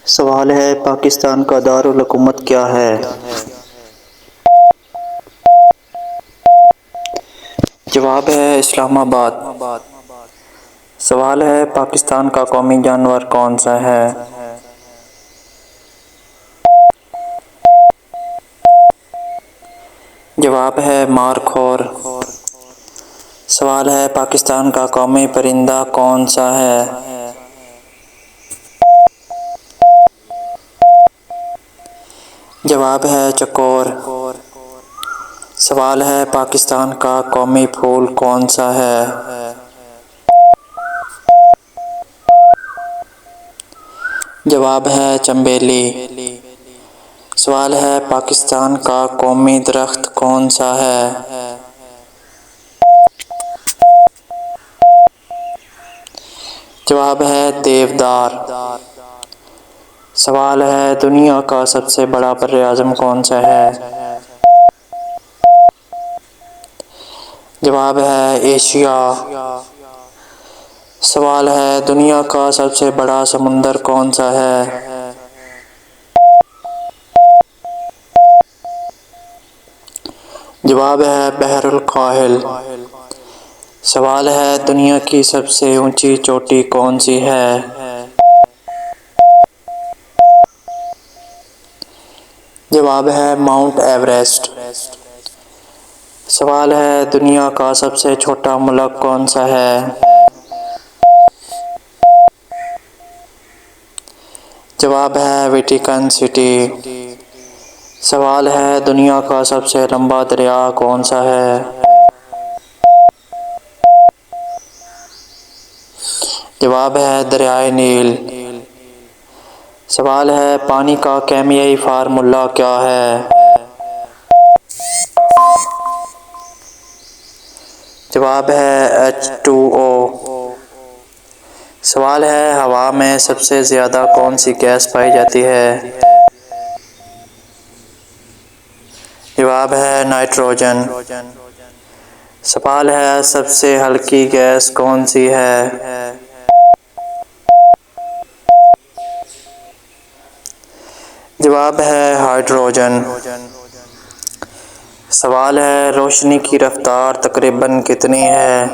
सवाल है पाकिस्तान का दारुल हुकूमत क्या है? जवाब है इस्लामाबाद। सवाल है पाकिस्तान का कौमी जानवर कौन सा है? जवाब है मारखोर। सवाल है पाकिस्तान का कौमी परिंदा कौन सा है? जवाब है चकोर। सवाल है पाकिस्तान का कौमी फूल कौन सा है? जवाब है चंबेली। सवाल है पाकिस्तान का कौमी दरख्त कौन सा है? जवाब है देवदार। सवाल है दुनिया का सबसे बड़ा बर्र-ए-आज़म कौन सा है? जवाब है एशिया। सवाल है दुनिया का सबसे बड़ा समुंदर कौन सा है? जवाब है बहरुल काहिल। सवाल है दुनिया की सबसे ऊंची चोटी कौन सी है? जवाब है माउंट एवरेस्ट। सवाल है दुनिया का सबसे छोटा मुल्क कौन सा है? जवाब है वेटिकन सिटी। सवाल है दुनिया का सबसे लंबा दरिया कौन सा है? जवाब है दरियाए नील। सवाल है पानी का केमियाई फार्मूला क्या है? जवाब है H2O। सवाल है हवा में सबसे ज़्यादा कौन सी गैस पाई जाती है? जवाब है नाइट्रोजन। सवाल है सबसे हल्की गैस कौन सी है? जवाब है हाइड्रोजन। सवाल है रोशनी की रफ्तार तकरीबन कितनी है?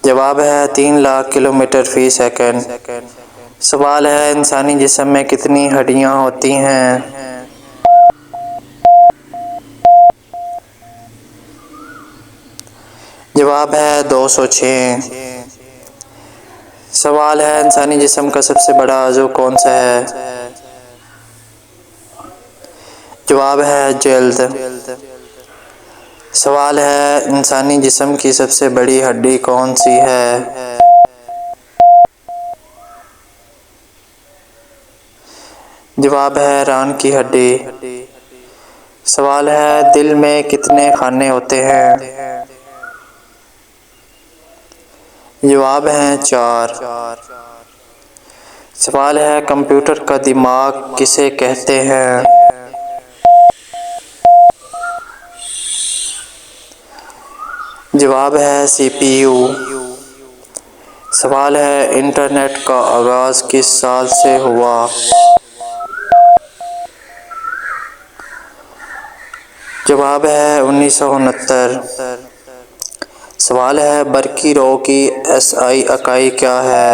जवाब है 3 लाख किलोमीटर फी सेकंड। सवाल है इंसानी जिस्म में कितनी हड्डियां होती हैं? जवाब है 206। सवाल है इंसानी जिस्म का सबसे बड़ा अज़ू कौन सा है? जवाब है जल्द। सवाल है इंसानी जिस्म की सबसे बड़ी हड्डी कौन सी है? जवाब है रान की हड्डी। सवाल है दिल में कितने खाने होते हैं? जवाब है 4। सवाल है कंप्यूटर का दिमाग किसे कहते हैं? जवाब है CPU। सवाल है इंटरनेट का आगाज़ किस साल से हुआ? जवाब है 1969। सवाल है बरकी रो की SI इकाई क्या है?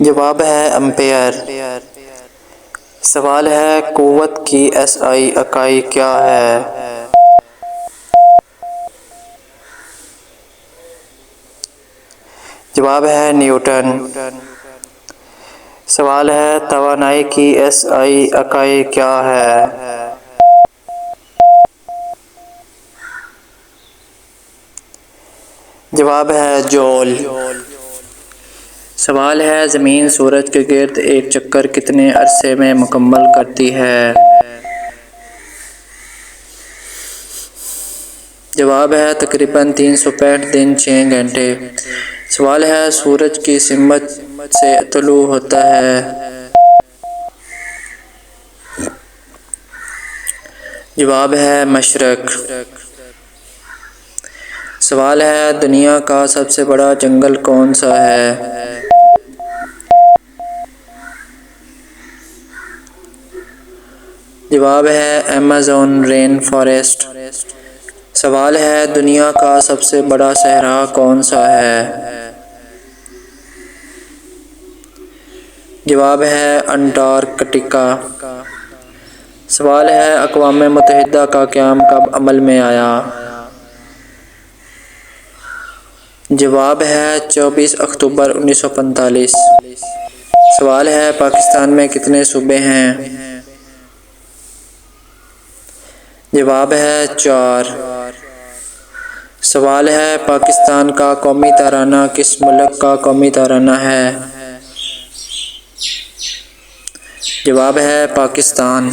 जवाब है एम्पेयर। सवाल है कुव्वत की SI इकाई क्या है? जवाब है न्यूटन। सवाल है तवानाई की SI इकाई क्या है? जवाब है जूल। सवाल है ज़मीन सूरज के गिर्द एक चक्कर कितने अरसे में मुकम्मल करती है? जवाब है तकरीबन 365 दिन 6 घंटे। सवाल है सूरज की सिमत से तुलू होता है? जवाब है मशरक। सवाल है दुनिया का सबसे बड़ा जंगल कौन सा है? जवाब है अमेज़न रेन फॉरेस्ट। सवाल है दुनिया का सबसे बड़ा सहरा कौन सा है? जवाब है अंटार्कटिका। सवाल है अक़वाम मुत्तहिदा का क़याम कब अमल में आया? जवाब है 24 अक्टूबर 1945। सवाल है पाकिस्तान में कितने सूबे हैं? जवाब है 4। सवाल है पाकिस्तान का कौमी तराना किस मुल्क का कौमी तराना है? जवाब है पाकिस्तान।